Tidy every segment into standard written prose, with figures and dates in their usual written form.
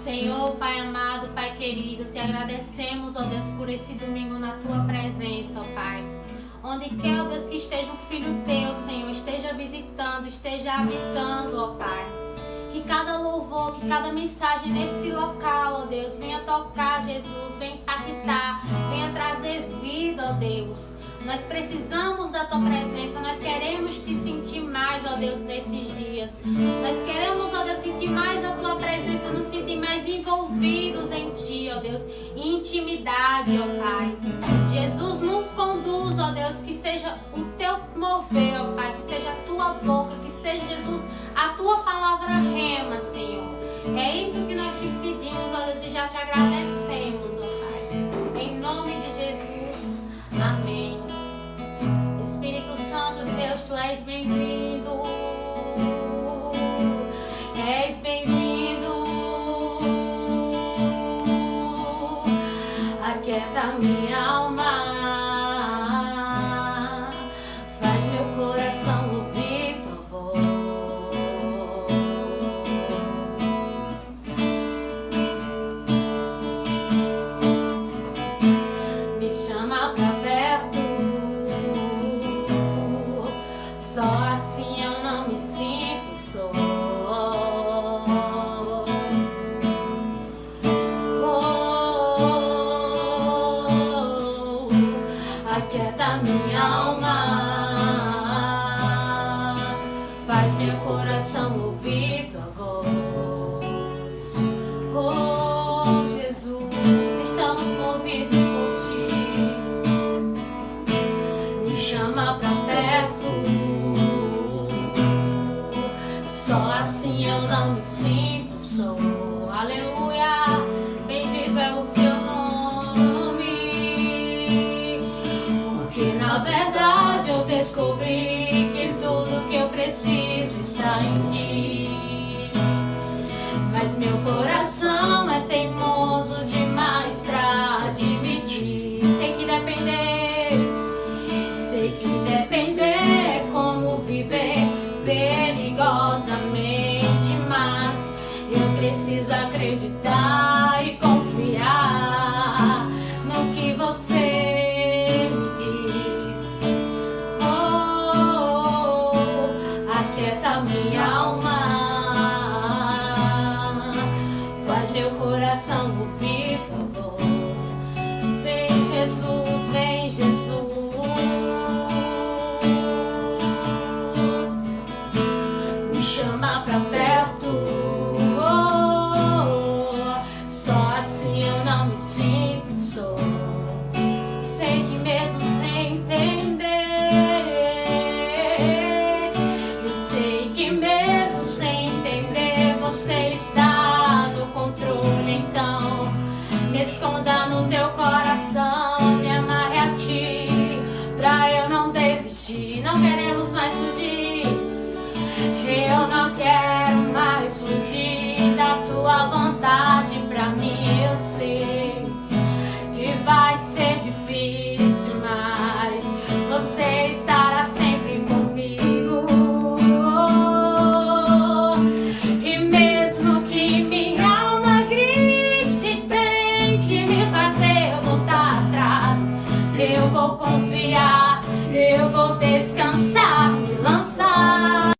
Senhor, Pai amado, Pai querido, te agradecemos, ó Deus, por esse domingo na tua presença, ó Pai. Onde quer, ó Deus, que esteja um filho teu, Senhor, esteja visitando, esteja habitando, ó Pai. Que cada louvor, que cada mensagem nesse local, ó Deus, venha tocar, Jesus, venha impactar, venha trazer vida, ó Deus. Nós precisamos da tua presença, nós queremos te sentir mais, ó Deus, nesses dias. Nós queremos, ó Deus, sentir mais a tua presença, nos sentir mais envolvidos em ti, ó Deus, em intimidade, ó Pai. Jesus, nos conduz, ó Deus, que seja o teu mover, ó Pai, que seja a tua boca, que seja, Jesus, a tua palavra rema, Senhor. É isso que nós te pedimos, ó Deus, e já te agradecemos, ó Pai. Em nome de Jesus, amém. Espírito Santo de Deus, tu és bem-vindo. És bem-vindo. Aquieta minha alma. Faz meu coração ouvir tua voz. Me chama pra perto. Só assim eu não me sinto só. Aquieta minha alma. Faz meu coração ouvir tua voz. Oh, Jesus, estamos movidos por ti. Me chama pra perto. Só assim eu não me sinto só. Aleluia, bendito é o seu nome. Porque na verdade eu descobri que tudo que eu preciso está em ti. Mas meu coração é teimoso demais pra admitir. Sei que depender é como viver perigosamente, mas eu preciso acreditar e confiar no que você me diz. Oh, aquieta minha alma. Faz meu coração ouvir tua voz. Vem Jesus, vem Jesus. Me chama pra perto. Oh, só assim eu não me sinto só. Sei que mesmo sem entender, eu sei que mesmo sem entender, você está no controle. Então me esconda no teu coração, me amarre a ti, pra eu não desistir. Não queremos mais fugir, eu não quero mais fugir da tua vontade pra mim. Eu sei que vai ser difícil, mas você estará sempre comigo. E mesmo que minha alma grite, tente me fazer voltar atrás, eu vou confiar, eu vou descansar, me lançar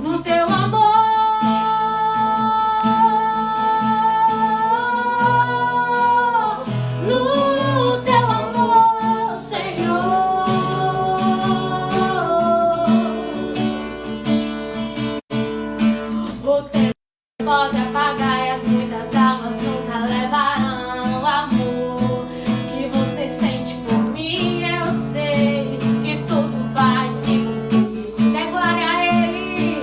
no teu amor. No teu amor, Senhor. O tempo pode apagar e as muitas almas nunca levarão o amor que você sente por mim. Eu sei que tudo vai se cumprir. Dê glória a Ele.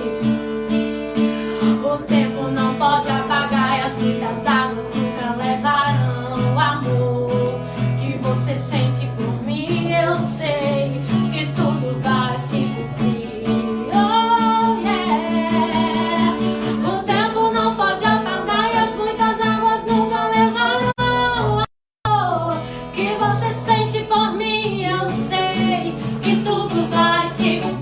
O tempo não pode apagar e as muitas águas nunca levarão o amor que você sente por mim. Eu sei que tudo vai se cumprir. Oh, yeah. O tempo não pode apagar e as muitas águas nunca levarão o amor que você sente por mim. Eu sei que tudo vai se cumprir.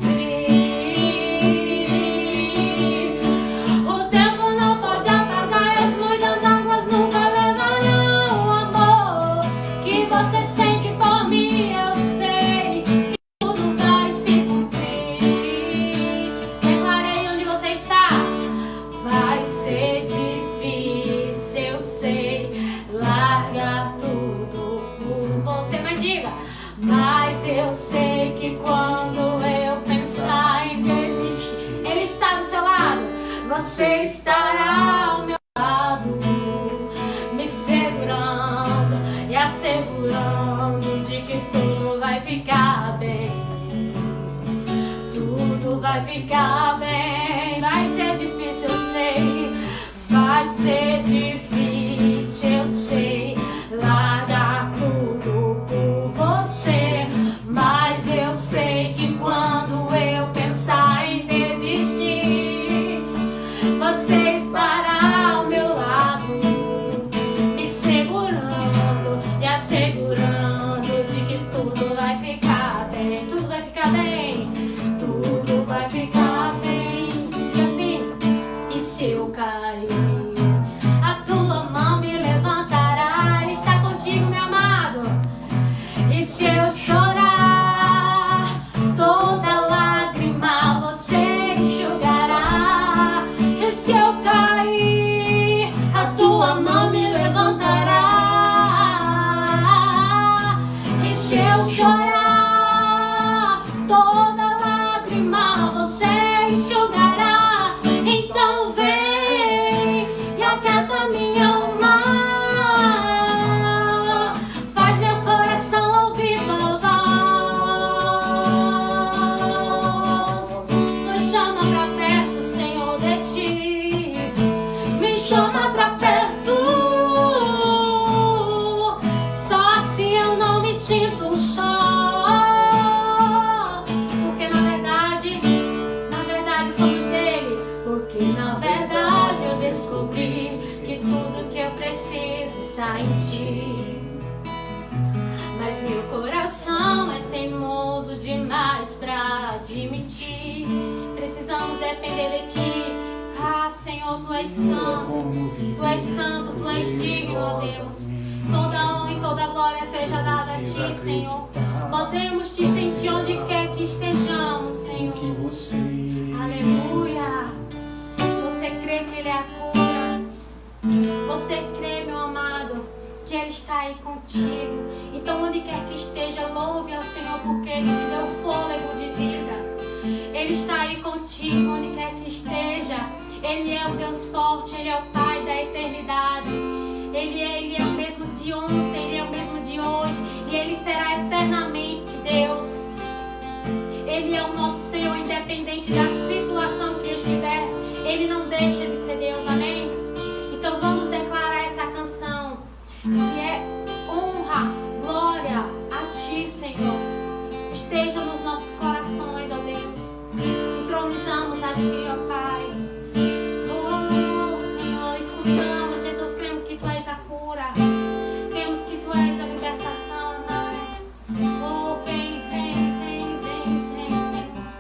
O tempo não pode apagar cair, a tua mão me levantará. Ele está contigo, meu amado. E se eu chorar, toda lágrima você enxugará. E se eu cair, a tua mão me levantará. E se eu chorar, toda lágrima você enxugará. Então vem e aquieta minha alma, faz meu coração ouvir tua voz. Nos chama pra perto, Senhor, de ti. Me chama pra perto, só assim eu não me sinto só. Porque na verdade somos dele. Porque na verdade eu descobri que tudo que eu preciso está em ti. Mas meu coração é teimoso demais pra admitir. Precisamos depender de ti. Ah, Senhor, tu és santo, tu és santo, tu és digno, ó Deus. Toda honra e toda glória seja dada a ti, Senhor. Podemos te sentir onde quer que estejamos, Senhor. Aleluia. Você crê que Ele é a cura? Você crê, meu amado, que Ele está aí contigo? Então, onde quer que esteja, louve ao Senhor, porque Ele te deu fôlego de vida. Ele está aí contigo, onde quer que esteja. Ele é o Deus forte, Ele é o Pai da eternidade. Ele é o mesmo de ontem, Ele é o mesmo de hoje, e Ele será eternamente Deus. Ele é o nosso Senhor, independente da situação que estiver. Ele não deixa de ser Deus, amém? Então vamos declarar essa canção, que é honra, glória a ti, Senhor. Esteja nos nossos corações, ó Deus. Entronizamos a ti, ó Pai. Oh, Senhor, escutamos, Jesus, cremos que tu és a cura. Cremos que tu és a libertação, Pai. Oh, vem, vem, vem, vem, vem, Senhor.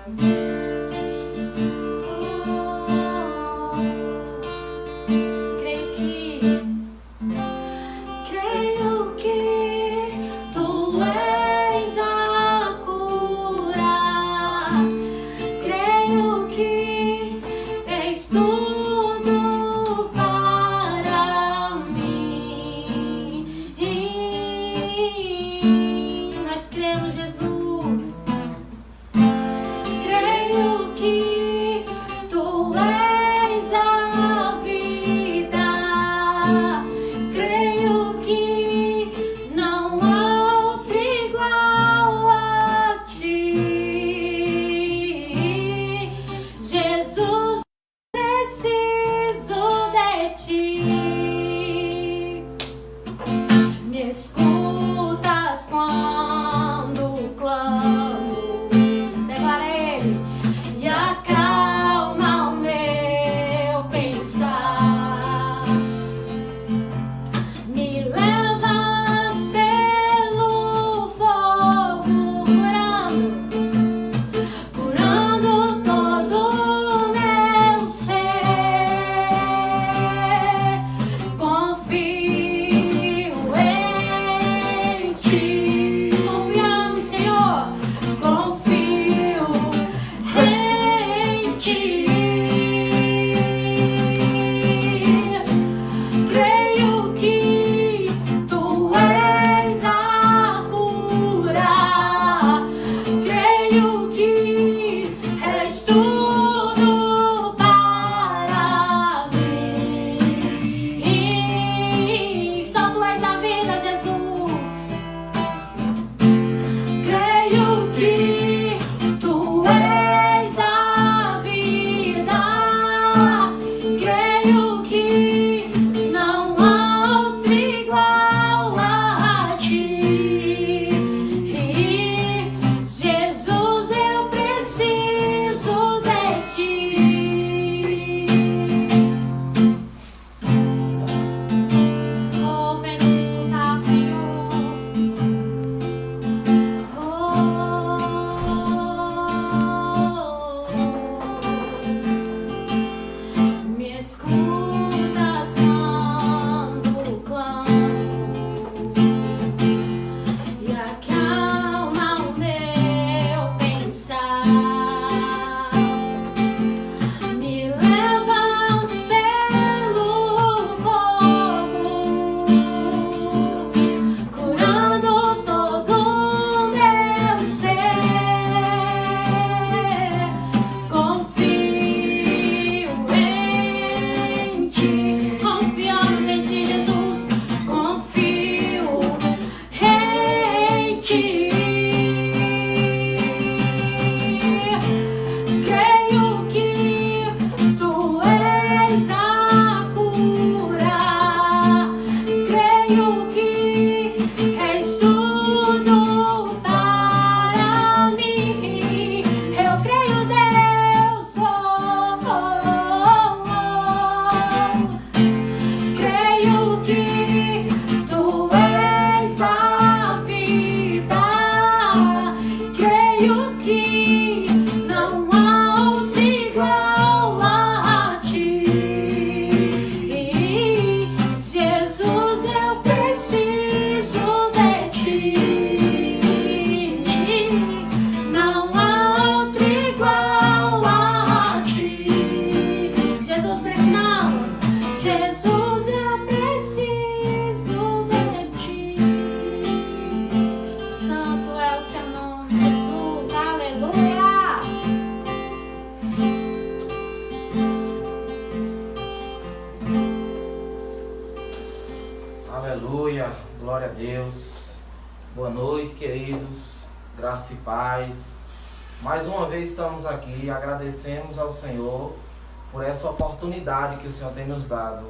Aleluia, glória a Deus. Boa noite, queridos, graça e paz. Mais uma vez estamos aqui e agradecemos ao Senhor por essa oportunidade que o Senhor tem nos dado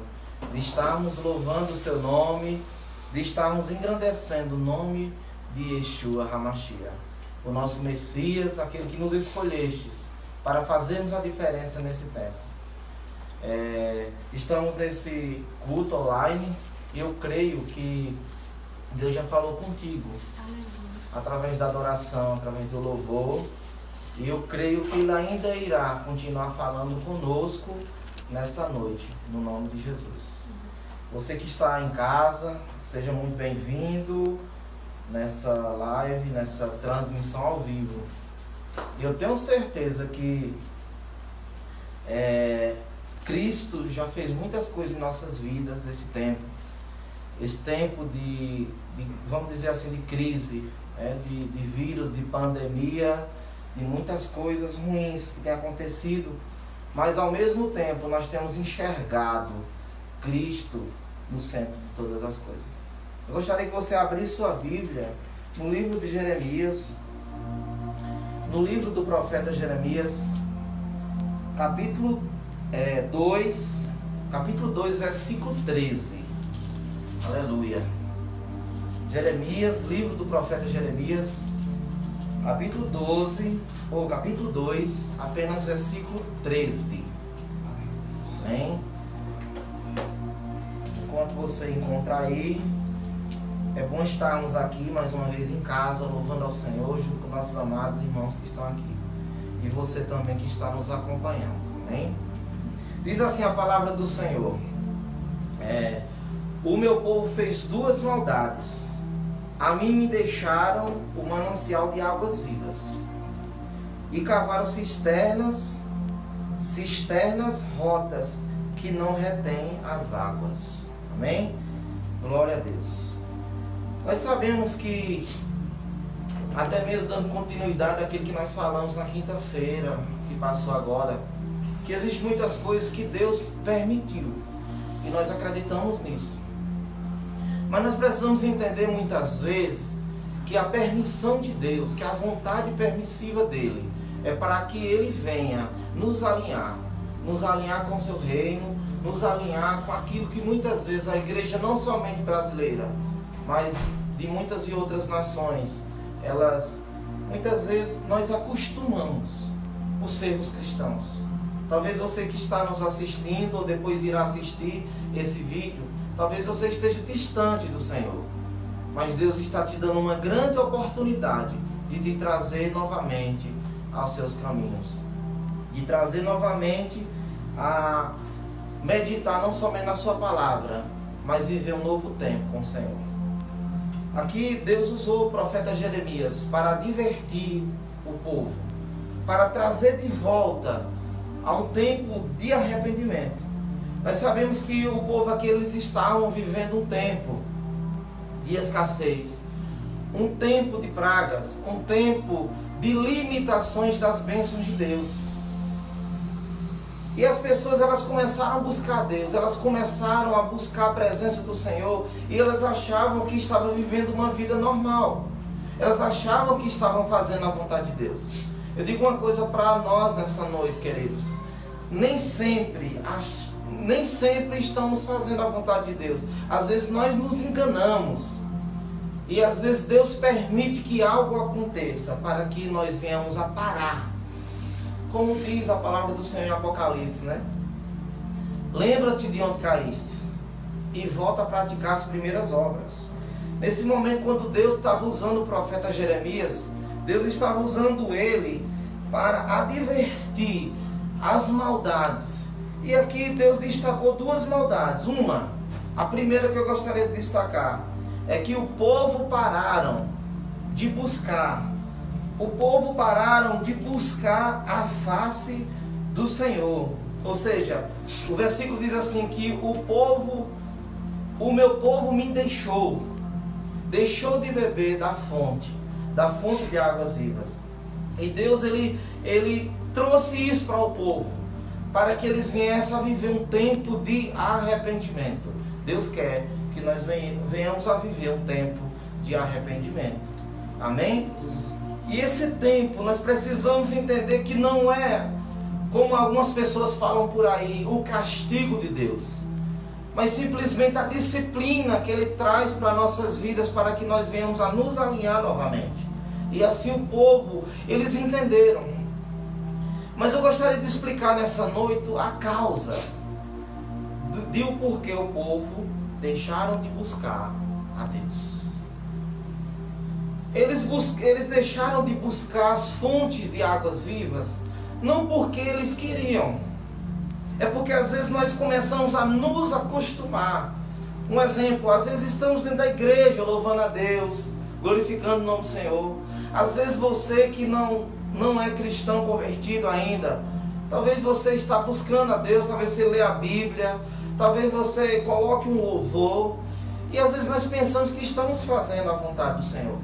de estarmos louvando o seu nome, de estarmos engrandecendo o nome de Yeshua HaMashiach, o nosso Messias, aquele que nos escolhestes para fazermos a diferença nesse tempo. Estamos nesse culto online e eu creio que Deus já falou contigo através da adoração, através do louvor, e eu creio que Ele ainda irá continuar falando conosco nessa noite, no nome de Jesus. Você que está em casa, seja muito bem-vindo nessa live, nessa transmissão ao vivo. Eu tenho certeza que Cristo já fez muitas coisas em nossas vidas esse tempo de vamos dizer assim, de crise, de vírus, de pandemia, de muitas coisas ruins que têm acontecido, mas ao mesmo tempo nós temos enxergado Cristo no centro de todas as coisas. Eu gostaria que você abrisse sua Bíblia no livro de Jeremias, no livro do profeta Jeremias, capítulo 2, versículo 13. Aleluia. Jeremias, livro do profeta Jeremias, capítulo 2, apenas versículo 13. Amém? Enquanto você encontrar aí, é bom estarmos aqui mais uma vez em casa, louvando ao Senhor, junto com nossos amados irmãos que estão aqui. E você também que está nos acompanhando. Amém? Diz assim a palavra do Senhor. O meu povo fez duas maldades. A mim me deixaram o manancial de águas vivas e cavaram cisternas rotas que não retêm as águas. Amém? Glória a Deus. Nós sabemos que, até mesmo dando continuidade àquilo que nós falamos na quinta-feira, que passou agora, que existem muitas coisas que Deus permitiu e nós acreditamos nisso. Mas nós precisamos entender muitas vezes que a permissão de Deus, que a vontade permissiva dele, é para que ele venha nos alinhar com o seu reino, nos alinhar com aquilo que muitas vezes a igreja, não somente brasileira, mas de muitas e outras nações, muitas vezes nós acostumamos por sermos cristãos. Talvez você que está nos assistindo ou depois irá assistir esse vídeo, talvez você esteja distante do Senhor, mas Deus está te dando uma grande oportunidade de te trazer novamente aos seus caminhos, de trazer novamente a meditar não somente na sua palavra, mas viver um novo tempo com o Senhor. Aqui Deus usou o profeta Jeremias para advertir o povo, para trazer de volta a um tempo de arrependimento. Nós sabemos que o povo aqui, eles estavam vivendo um tempo de escassez, um tempo de pragas, um tempo de limitações das bênçãos de Deus. E as pessoas, elas começaram a buscar Deus, elas começaram a buscar a presença do Senhor, e elas achavam que estavam vivendo uma vida normal, elas achavam que estavam fazendo a vontade de Deus. Eu digo uma coisa para nós nessa noite, queridos: nem sempre estamos fazendo a vontade de Deus. Às vezes nós nos enganamos, e às vezes Deus permite que algo aconteça para que nós venhamos a parar. Como diz a palavra do Senhor em Apocalipse, né? Lembra-te de onde caíste e volta a praticar as primeiras obras. Nesse momento, quando Deus estava usando o profeta Jeremias, Deus estava usando ele para advertir as maldades. E aqui Deus destacou duas maldades. A primeira que eu gostaria de destacar, é que o povo pararam de buscar a face do Senhor. Ou seja, o versículo diz assim, que o meu povo me deixou de beber da fonte de águas vivas. E Deus, ele trouxe isso para o povo, para que eles viessem a viver um tempo de arrependimento. Deus quer que nós venhamos a viver um tempo de arrependimento. Amém? E esse tempo nós precisamos entender que não é, como algumas pessoas falam por aí, o castigo de Deus, mas simplesmente a disciplina que Ele traz para nossas vidas, para que nós venhamos a nos alinhar novamente. E assim o povo, eles entenderam. Mas eu gostaria de explicar nessa noite a causa de o porquê o povo deixaram de buscar a Deus. Eles deixaram de buscar as fontes de águas vivas, não porque eles queriam, é porque às vezes nós começamos a nos acostumar. Um exemplo, às vezes estamos dentro da igreja louvando a Deus, glorificando o nome do Senhor. Às vezes você que não é cristão convertido ainda, talvez você está buscando a Deus, talvez você lê a Bíblia, talvez você coloque um louvor, e às vezes nós pensamos que estamos fazendo a vontade do Senhor.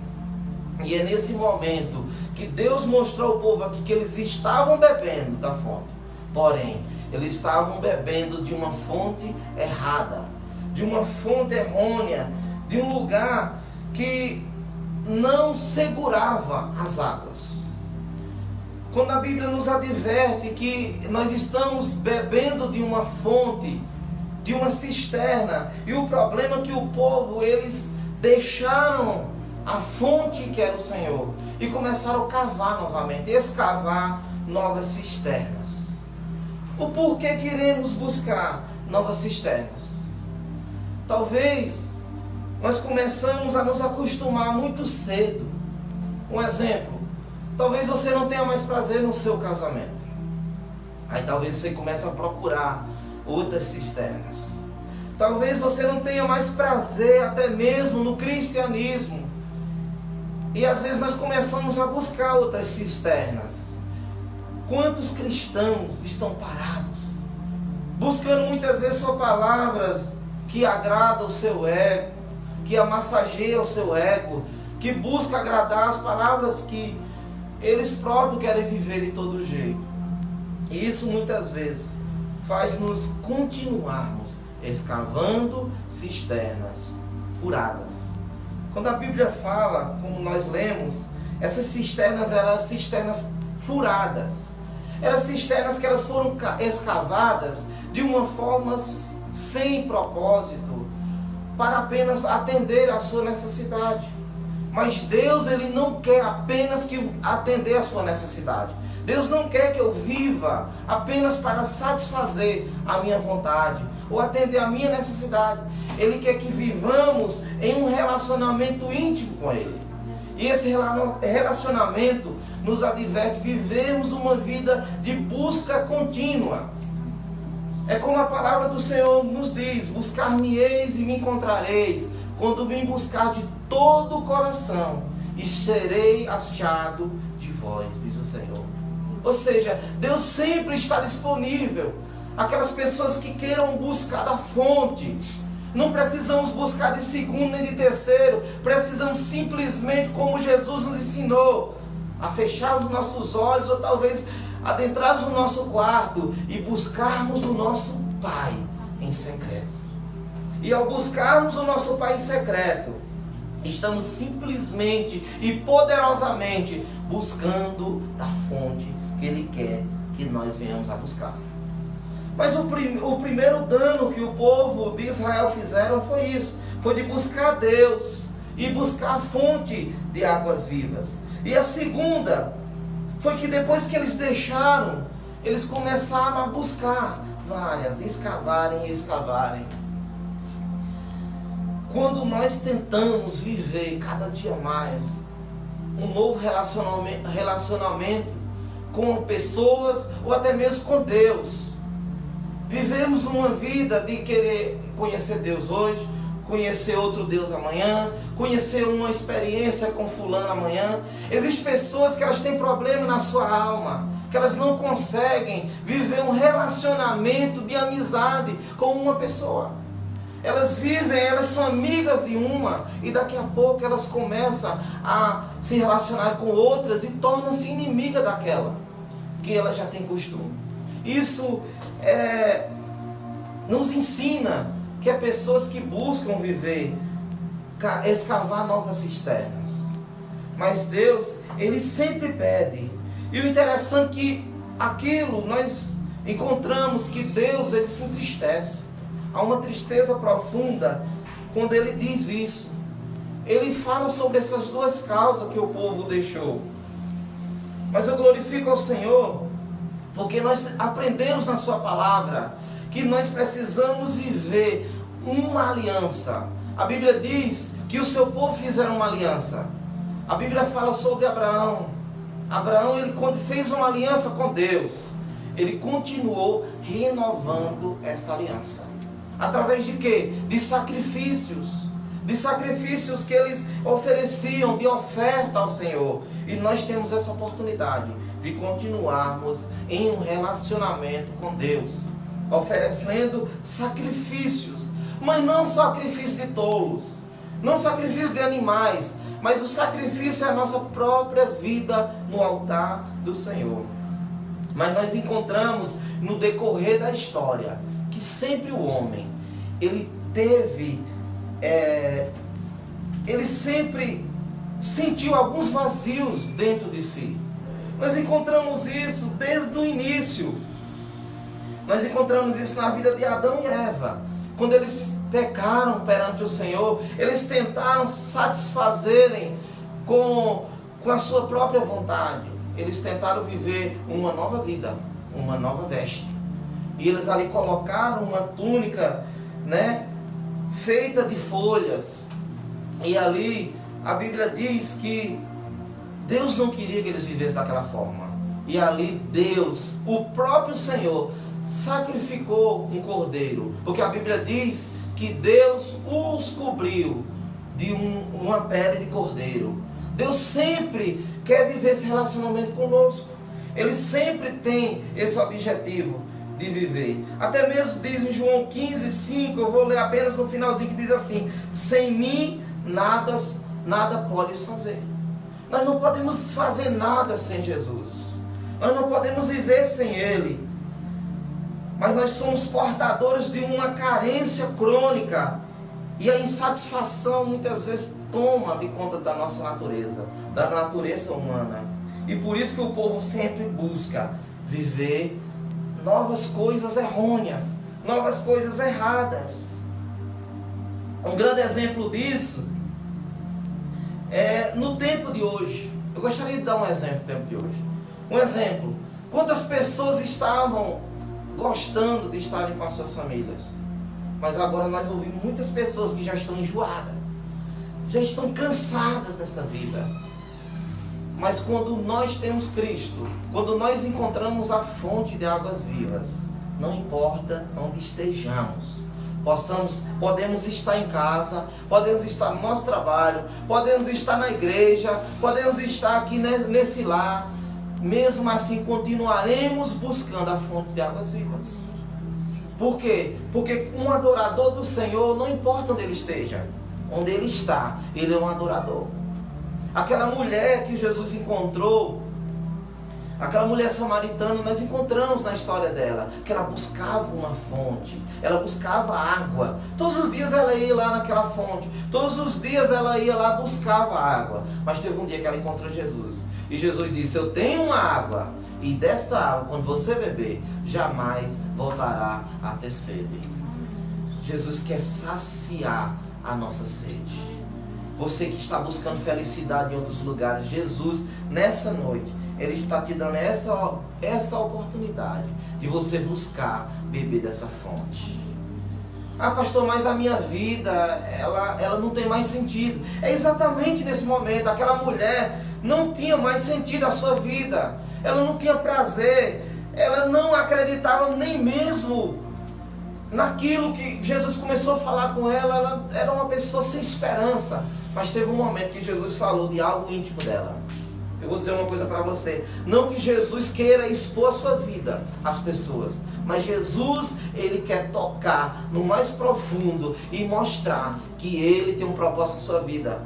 E é nesse momento que Deus mostrou ao povo aqui que eles estavam bebendo da fonte. Porém, eles estavam bebendo de uma fonte errada, de uma fonte errônea, de um lugar que não segurava as águas. Quando a Bíblia nos adverte que nós estamos bebendo de uma fonte, de uma cisterna, e o problema é que o povo, eles deixaram a fonte que era o Senhor e começaram a cavar novamente, escavar novas cisternas. O porquê queremos buscar novas cisternas? Talvez nós começamos a nos acostumar muito cedo. Um exemplo, talvez você não tenha mais prazer no seu casamento. Aí talvez você comece a procurar outras cisternas. Talvez você não tenha mais prazer até mesmo no cristianismo. E às vezes nós começamos a buscar outras cisternas. Quantos cristãos estão parados, buscando muitas vezes só palavras que agradam o seu ego, que amassageiam o seu ego, que busca agradar as palavras que eles próprios querem viver de todo jeito. E isso muitas vezes faz-nos continuarmos escavando cisternas furadas. Quando a Bíblia fala, como nós lemos, essas cisternas eram cisternas furadas. Eram cisternas que elas foram escavadas de uma forma sem propósito, para apenas atender a sua necessidade. Mas Deus, Ele não quer apenas que atender a sua necessidade. Deus não quer que eu viva apenas para satisfazer a minha vontade ou atender a minha necessidade. Ele quer que vivamos em um relacionamento íntimo com Ele. E esse relacionamento nos adverte vivermos uma vida de busca contínua. É como a palavra do Senhor nos diz: buscar-me-eis e me encontrareis, quando me buscar de todo o coração, e serei achado de vós, diz o Senhor. Ou seja, Deus sempre está disponível. Aquelas pessoas que queiram buscar a fonte, não precisamos buscar de segundo nem de terceiro, precisamos simplesmente, como Jesus nos ensinou, a fechar os nossos olhos, ou talvez adentrarmos no nosso quarto e buscarmos o nosso Pai em secreto. E ao buscarmos o nosso Pai em secreto, estamos simplesmente e poderosamente buscando da fonte que Ele quer que nós venhamos a buscar. Mas o primeiro dano que o povo de Israel fizeram foi isso, foi de buscar Deus e buscar a fonte de águas vivas. E a segunda foi que depois que eles deixaram, eles começaram a buscar várias, escavarem. Quando nós tentamos viver cada dia mais um novo relacionamento com pessoas ou até mesmo com Deus, vivemos uma vida de querer conhecer Deus hoje, conhecer outro Deus amanhã, conhecer uma experiência com fulano amanhã. Existem pessoas que elas têm problema na sua alma, que elas não conseguem viver um relacionamento de amizade com uma pessoa. Elas vivem, elas são amigas de uma, e daqui a pouco elas começam a se relacionar com outras e tornam-se inimiga daquela que ela já tem costume. Isso nos ensina que é pessoas que buscam viver, escavar novas cisternas. Mas Deus, Ele sempre pede. E o interessante é que aquilo nós encontramos que Deus, Ele se entristece. Há uma tristeza profunda quando Ele diz isso. Ele fala sobre essas duas causas que o povo deixou. Mas eu glorifico ao Senhor, porque nós aprendemos na Sua palavra que nós precisamos viver uma aliança. A Bíblia diz que o seu povo fizeram uma aliança. A Bíblia fala sobre Abraão. Abraão, ele quando fez uma aliança com Deus, ele continuou renovando essa aliança. Através de quê? De sacrifícios. De sacrifícios que eles ofereciam, de oferta ao Senhor. E nós temos essa oportunidade de continuarmos em um relacionamento com Deus, oferecendo sacrifícios, mas não sacrifício de tolos, não sacrifício de animais, mas o sacrifício é a nossa própria vida no altar do Senhor. Mas nós encontramos no decorrer da história que sempre o homem, ele sempre sentiu alguns vazios dentro de si. Nós encontramos isso desde o início. Nós encontramos isso na vida de Adão e Eva. Quando eles pecaram perante o Senhor, eles tentaram satisfazerem com a sua própria vontade. Eles tentaram viver uma nova vida, uma nova veste. E eles ali colocaram uma túnica, feita de folhas. E ali a Bíblia diz que Deus não queria que eles vivessem daquela forma. E ali Deus, o próprio Senhor, sacrificou um cordeiro. Porque a Bíblia diz que Deus os cobriu de uma pele de cordeiro. Deus sempre quer viver esse relacionamento conosco. Ele sempre tem esse objetivo de viver. Até mesmo diz em João 15:5, eu vou ler apenas no finalzinho, que diz assim: sem mim nada podes fazer. Nós não podemos fazer nada sem Jesus. Nós não podemos viver sem Ele. Mas nós somos portadores de uma carência crônica. E a insatisfação muitas vezes toma de conta da nossa natureza, da natureza humana. E por isso que o povo sempre busca viver novas coisas errôneas, novas coisas erradas. Um grande exemplo disso é no tempo de hoje. Eu gostaria de dar um exemplo no tempo de hoje. Um exemplo: quantas pessoas estavam gostando de estarem com as suas famílias, mas agora nós ouvimos muitas pessoas que já estão enjoadas, já estão cansadas dessa vida. Mas quando nós temos Cristo, quando nós encontramos a fonte de águas vivas, não importa onde estejamos, podemos estar em casa, podemos estar no nosso trabalho, podemos estar na igreja, podemos estar aqui nesse lar, mesmo assim continuaremos buscando a fonte de águas vivas. Por quê? Porque um adorador do Senhor, não importa onde ele esteja, onde ele está, ele é um adorador. Aquela mulher que Jesus encontrou, aquela mulher samaritana, nós encontramos na história dela, que ela buscava uma fonte, ela buscava água. Todos os dias ela ia lá naquela fonte, todos os dias ela ia lá, buscava água. Mas teve um dia que ela encontrou Jesus, e Jesus disse: eu tenho uma água, e desta água, quando você beber, jamais voltará a ter sede. Jesus quer saciar a nossa sede. Você que está buscando felicidade em outros lugares, Jesus, nessa noite, Ele está te dando esta oportunidade de você buscar beber dessa fonte. Ah, pastor, mas a minha vida, ela não tem mais sentido. É exatamente nesse momento. Aquela mulher não tinha mais sentido a sua vida. Ela não tinha prazer. Ela não acreditava nem mesmo naquilo que Jesus começou a falar com ela. Ela era uma pessoa sem esperança. Mas teve um momento que Jesus falou de algo íntimo dela. Eu vou dizer uma coisa para você. Não que Jesus queira expor a sua vida às pessoas, mas Jesus, Ele quer tocar no mais profundo e mostrar que Ele tem um propósito na sua vida.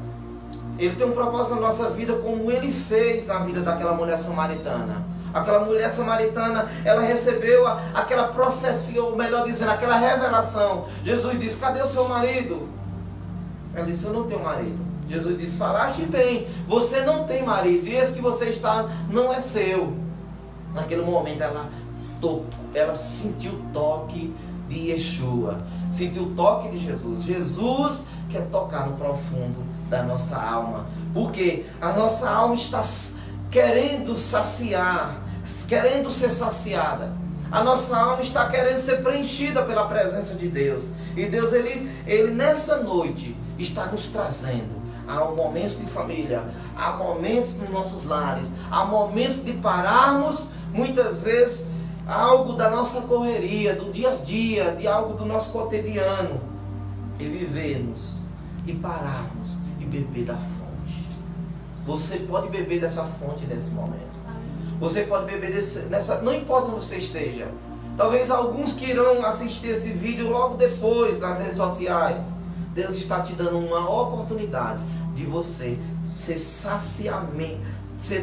Ele tem um propósito na nossa vida, como Ele fez na vida daquela mulher samaritana. Aquela mulher samaritana, ela recebeu aquela profecia, ou melhor dizendo, aquela revelação. Jesus disse: cadê o seu marido? Ela disse: eu não tenho marido. Jesus disse: falaste bem, você não tem marido, e esse que você está não é seu. Naquele momento ela sentiu o toque de Yeshua, sentiu o toque de Jesus. Jesus quer tocar no profundo da nossa alma, porque a nossa alma está querendo saciar, querendo ser saciada. A nossa alma está querendo ser preenchida pela presença de Deus. E Deus, Ele nessa noite está nos trazendo a momentos de família, há momentos nos nossos lares, há momentos de pararmos, muitas vezes, algo da nossa correria, do dia a dia, de algo do nosso cotidiano, e vivermos, e pararmos, e beber da fonte. Você pode beber dessa fonte nesse momento. Você pode beber não importa onde você esteja. Talvez alguns que irão assistir esse vídeo logo depois nas redes sociais. Deus está te dando uma oportunidade de você ser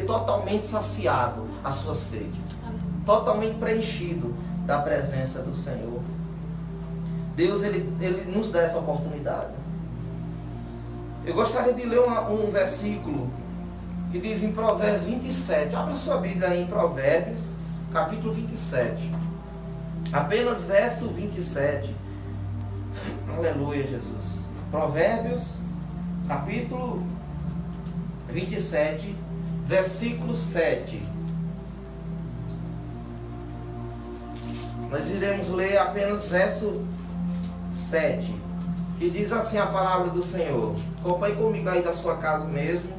totalmente saciado a sua sede, totalmente preenchido da presença do Senhor. Deus, ele nos dá essa oportunidade. Eu gostaria de ler um versículo que diz em Provérbios 27. Abra sua Bíblia aí em Provérbios, capítulo 27. Apenas verso 27. Aleluia, Jesus. Provérbios, capítulo 27, versículo 7. Nós iremos ler apenas verso 7, que diz assim a palavra do Senhor. Acompanhe comigo aí da sua casa mesmo.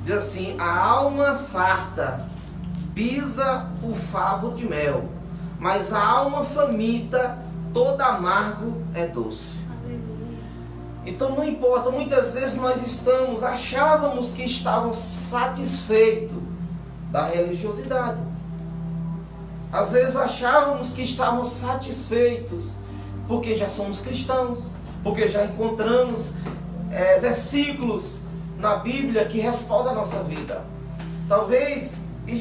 Diz assim: a alma farta pisa o favo de mel, mas a alma faminta, todo amargo é doce. Então não importa, muitas vezes nós achávamos que estávamos satisfeitos da religiosidade. Às vezes achávamos que estávamos satisfeitos porque já somos cristãos, porque já encontramos versículos na Bíblia que respaldam a nossa vida. Talvez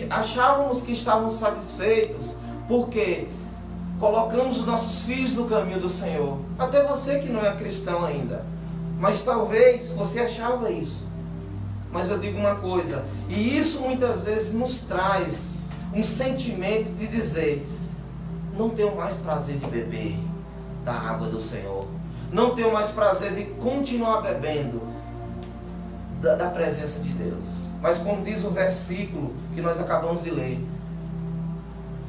achávamos que estávamos satisfeitos porque colocamos os nossos filhos no caminho do Senhor. Até você que não é cristão ainda, mas talvez você achava isso. Mas eu digo uma coisa, e isso muitas vezes nos traz um sentimento de dizer: não tenho mais prazer de beber da água do Senhor, não tenho mais prazer de continuar bebendo da presença de Deus. Mas como diz o versículo que nós acabamos de ler,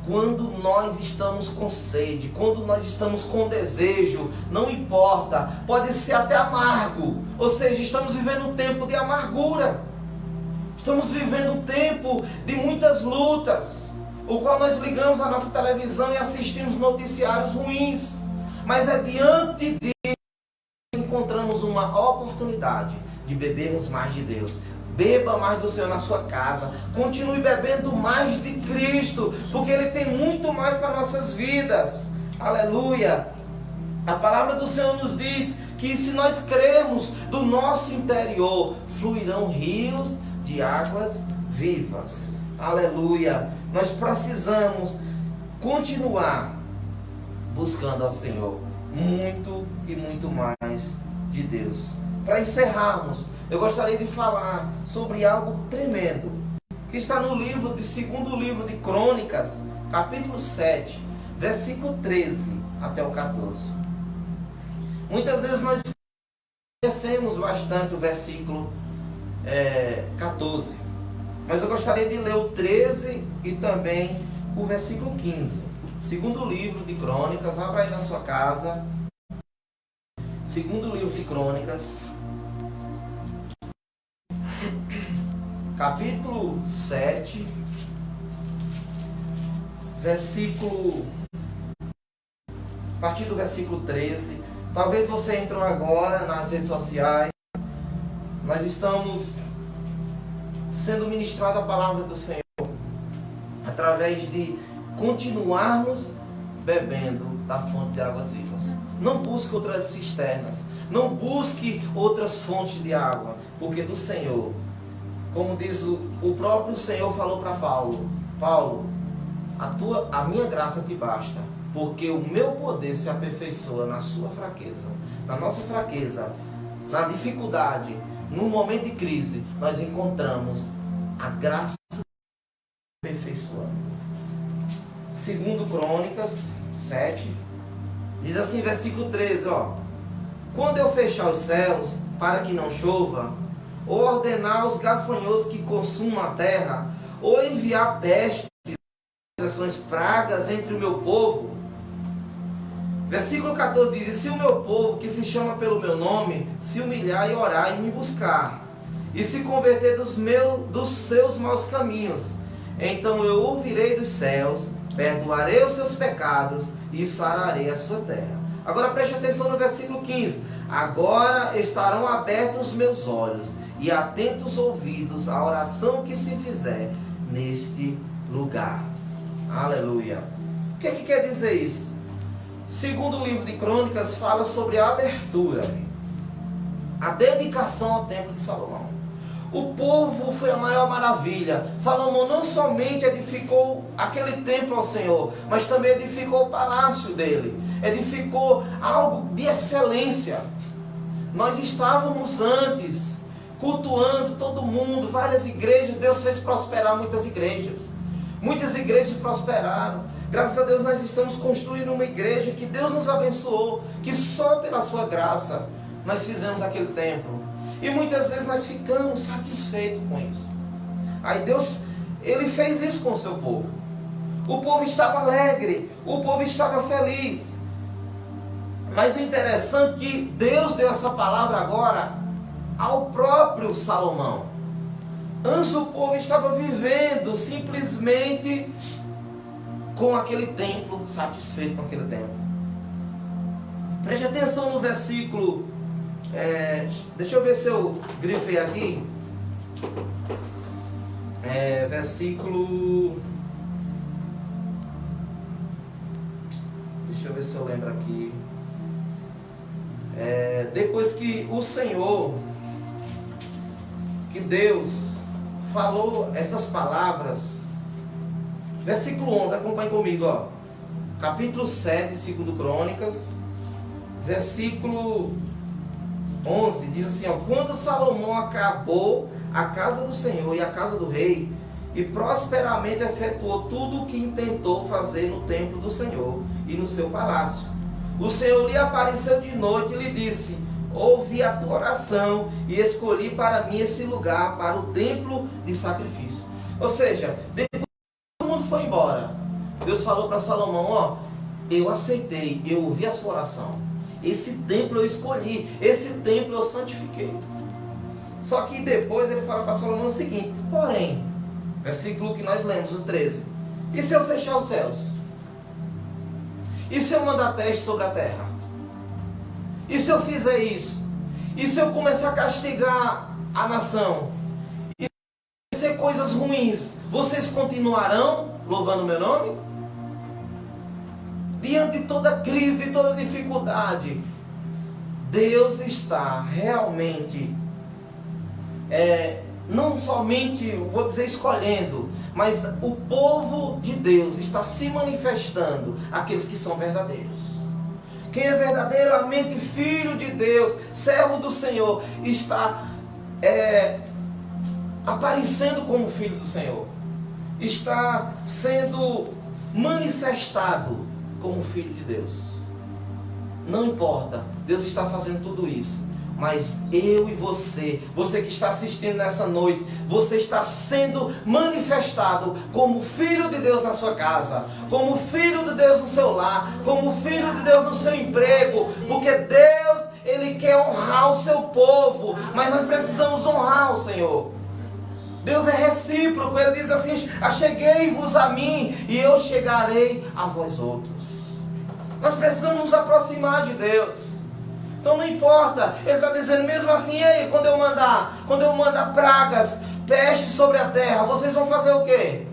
quando nós estamos com sede, quando nós estamos com desejo, não importa, pode ser até amargo, ou seja, estamos vivendo um tempo de amargura, estamos vivendo um tempo de muitas lutas, o qual nós ligamos a nossa televisão e assistimos noticiários ruins, mas é diante de encontramos uma oportunidade de bebermos mais de Deus. Beba mais do Senhor na sua casa. Continue bebendo mais de Cristo, porque Ele tem muito mais para nossas vidas. Aleluia. A palavra do Senhor nos diz que se nós crermos, do nosso interior fluirão rios de águas vivas. Aleluia. Nós precisamos continuar buscando ao Senhor muito e muito mais de Deus. Para encerrarmos, eu gostaria de falar sobre algo tremendo, que está no segundo livro de Crônicas, capítulo 7, versículo 13 até o 14. Muitas vezes nós conhecemos bastante o versículo 14, mas eu gostaria de ler o 13 e também o versículo 15. Segundo livro de Crônicas, abra aí na sua casa. Segundo livro de Crônicas, capítulo 7, a partir do versículo 13. Talvez você entrou agora nas redes sociais. Nós estamos sendo ministrado a palavra do Senhor através de continuarmos bebendo da fonte de águas vivas. Não busque outras cisternas, não busque outras fontes de água, porque do Senhor como diz o próprio Senhor falou para Paulo: Paulo, a minha graça te basta, porque o meu poder se aperfeiçoa na sua fraqueza. Na nossa fraqueza, na dificuldade, no momento de crise, nós encontramos a graça aperfeiçoando. Segundo Crônicas 7, diz assim, versículo 13, quando eu fechar os céus para que não chova, ou ordenar os gafanhotos que consumam a terra, ou enviar pestes, pragas entre o meu povo. Versículo 14 diz: e se o meu povo, que se chama pelo meu nome, se humilhar e orar e me buscar, e se converter dos seus maus caminhos, então eu ouvirei dos céus, perdoarei os seus pecados e sararei a sua terra. Agora preste atenção no versículo 15: agora estarão abertos os meus olhos e atentos os ouvidos à oração que se fizer neste lugar. Aleluia. O que quer dizer isso? Segundo o livro de Crônicas, fala sobre a abertura, a dedicação ao templo de Salomão. O povo foi a maior maravilha. Salomão não somente edificou aquele templo ao Senhor, mas também edificou o palácio dele, edificou algo de excelência. Nós estávamos antes cultuando todo mundo, várias igrejas. Deus fez prosperar muitas igrejas. Muitas igrejas prosperaram. Graças a Deus nós estamos construindo uma igreja que Deus nos abençoou, que só pela sua graça nós fizemos aquele templo. E muitas vezes nós ficamos satisfeitos com isso. Aí Deus, Ele fez isso com o seu povo. O povo estava alegre, o povo estava feliz. Mas o interessante é que Deus deu essa palavra agora ao próprio Salomão. Antes o povo estava vivendo simplesmente com aquele templo, satisfeito com aquele templo. Preste atenção no versículo, deixa eu ver se eu grifei aqui, versículo, deixa eu ver se eu lembro aqui, depois que o Senhor, que Deus falou essas palavras, versículo 11, acompanhe comigo, capítulo 7, segundo Crônicas, versículo 11, diz assim, quando Salomão acabou a casa do Senhor e a casa do rei, e prosperamente efetuou tudo o que intentou fazer no templo do Senhor e no seu palácio, o Senhor lhe apareceu de noite e lhe disse: ouvi a tua oração e escolhi para mim esse lugar para o templo de sacrifício. Ou seja, depois foi embora, Deus falou para Salomão: eu aceitei, eu ouvi a sua oração, esse templo eu escolhi, esse templo eu santifiquei. Só que depois ele fala para Salomão o seguinte: porém, versículo que nós lemos, o 13, e se eu fechar os céus? E se eu mandar peste sobre a terra? E se eu fizer isso? E se eu começar a castigar a nação? E se ser coisas ruins, vocês continuarão louvando o meu nome? Diante de toda crise, de toda dificuldade, Deus está realmente, não somente, vou dizer escolhendo, mas o povo de Deus está se manifestando, aqueles que são verdadeiros. Quem é verdadeiramente filho de Deus, servo do Senhor, está aparecendo como filho do Senhor, está sendo manifestado como filho de Deus. Não importa, Deus está fazendo tudo isso, mas eu e você que está assistindo nessa noite, você está sendo manifestado como filho de Deus na sua casa, como filho de Deus no seu lar, como filho de Deus no seu emprego, porque Deus, Ele quer honrar o seu povo, mas nós precisamos honrar o Senhor. Deus é recíproco, Ele diz assim: acheguei-vos a mim e eu chegarei a vós outros. Nós precisamos nos aproximar de Deus. Então não importa, Ele está dizendo mesmo assim: e aí, quando eu mandar pragas, pestes sobre a terra, vocês vão fazer o quê?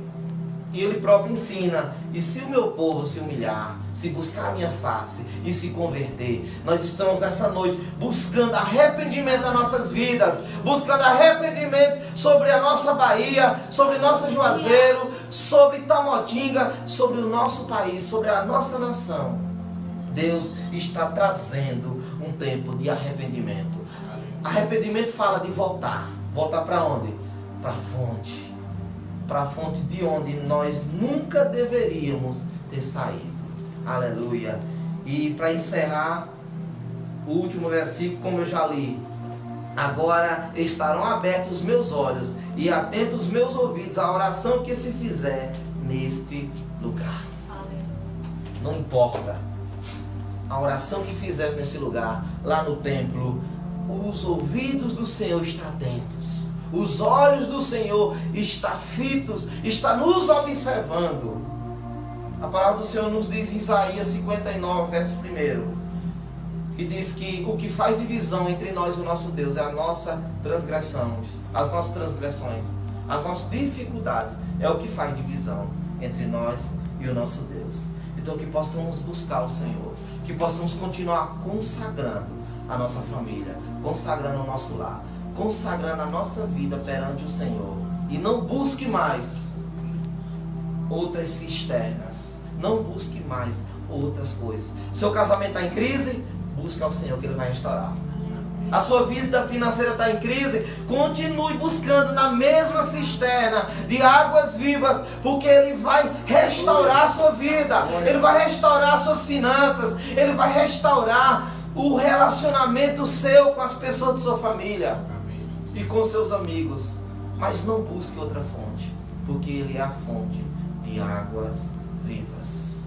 E Ele próprio ensina: e se o meu povo se humilhar, se buscar a minha face e se converter, nós estamos nessa noite buscando arrependimento nas nossas vidas, buscando arrependimento sobre a nossa Bahia, sobre nosso Juazeiro, sobre Tamotinga, sobre o nosso país, sobre a nossa nação. Deus está trazendo um tempo de arrependimento. Arrependimento fala de voltar. Voltar para onde? Para a fonte. Para a fonte de onde nós nunca deveríamos ter saído. Aleluia. E para encerrar, o último versículo, como eu já li: agora estarão abertos os meus olhos e atentos os meus ouvidos à oração que se fizer neste lugar. Não importa a oração que fizer nesse lugar, lá no templo, os ouvidos do Senhor estão atentos. Os olhos do Senhor estão fitos, está nos observando. A palavra do Senhor nos diz em Isaías 59, verso 1, que diz que o que faz divisão entre nós e o nosso Deus é a nossa transgressão, as nossas transgressões, as nossas dificuldades, é o que faz divisão entre nós e o nosso Deus. Então que possamos buscar o Senhor, que possamos continuar consagrando a nossa família, consagrando o nosso lar, consagrando a nossa vida perante o Senhor. E não busque mais outras cisternas, não busque mais outras coisas. Seu casamento está em crise, busque ao Senhor que Ele vai restaurar. A sua vida financeira está em crise, continue buscando na mesma cisterna de águas vivas, porque Ele vai restaurar a sua vida, Ele vai restaurar as suas finanças, Ele vai restaurar o relacionamento seu com as pessoas de sua família e com seus amigos. Mas não busque outra fonte, porque Ele é a fonte de águas vivas.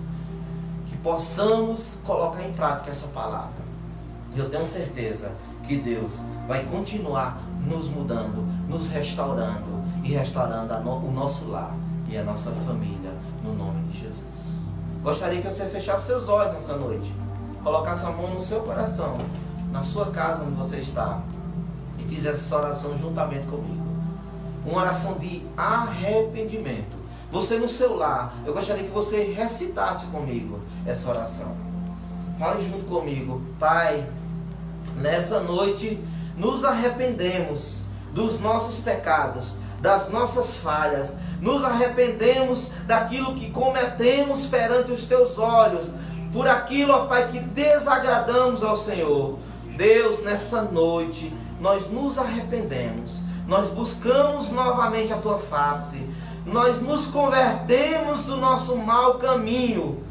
Que possamos colocar em prática essa palavra. E eu tenho certeza que Deus vai continuar nos mudando, nos restaurando e restaurando o nosso lar e a nossa família, no nome de Jesus. Gostaria que você fechasse seus olhos nessa noite, colocasse a mão no seu coração, na sua casa onde você está, e fizesse essa oração juntamente comigo. Uma oração de arrependimento. Você no seu lar, eu gostaria que você recitasse comigo essa oração. Fale junto comigo. Pai, nessa noite nos arrependemos dos nossos pecados, das nossas falhas. Nos arrependemos daquilo que cometemos perante os teus olhos, por aquilo, ó Pai, que desagradamos ao Senhor. Deus, nessa noite nós nos arrependemos, nós buscamos novamente a tua face, nós nos convertemos do nosso mau caminho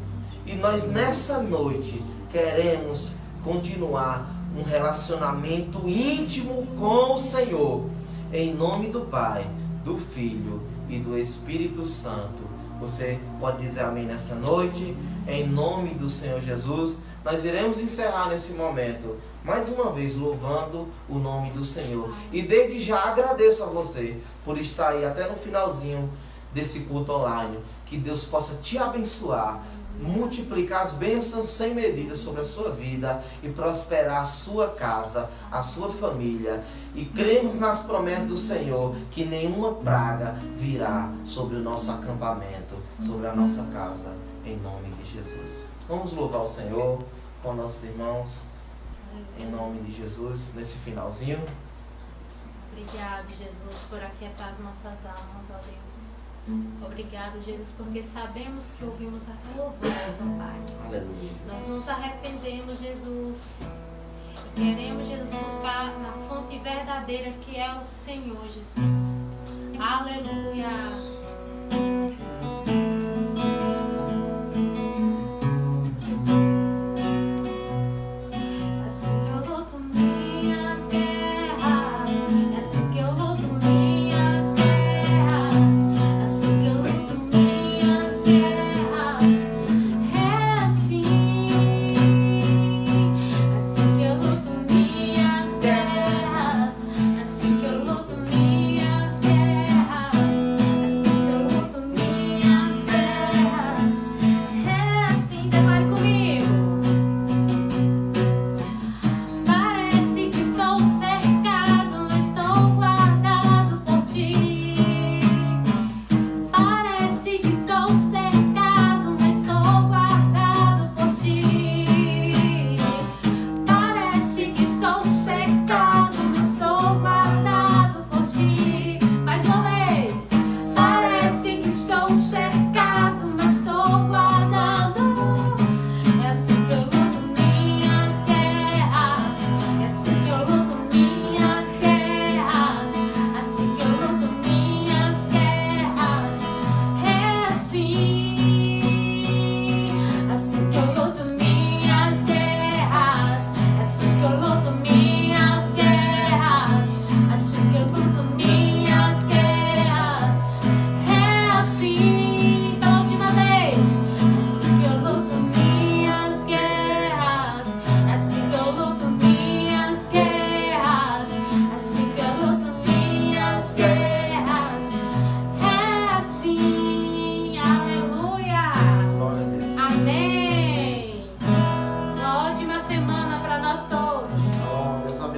e nós nessa noite queremos continuar um relacionamento íntimo com o Senhor, em nome do Pai, do Filho e do Espírito Santo. Você pode dizer amém nessa noite, em nome do Senhor Jesus. Nós iremos encerrar nesse momento, mais uma vez louvando o nome do Senhor. E desde já agradeço a você por estar aí até no finalzinho desse culto online. Que Deus possa te abençoar, multiplicar as bênçãos sem medida sobre a sua vida e prosperar a sua casa, a sua família. E cremos nas promessas do Senhor que nenhuma praga virá sobre o nosso acampamento, sobre a nossa casa, em nome de Jesus. Vamos louvar o Senhor com nossos irmãos, em nome de Jesus, nesse finalzinho. Obrigado, Jesus, por aquietar as nossas almas, ó Deus. Obrigado, Jesus, porque sabemos que ouvimos a tua voz, ó Pai. Aleluia. Nós nos arrependemos, Jesus. E queremos, Jesus, buscar na fonte verdadeira que é o Senhor, Jesus. Aleluia.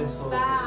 abençoe. Tchau.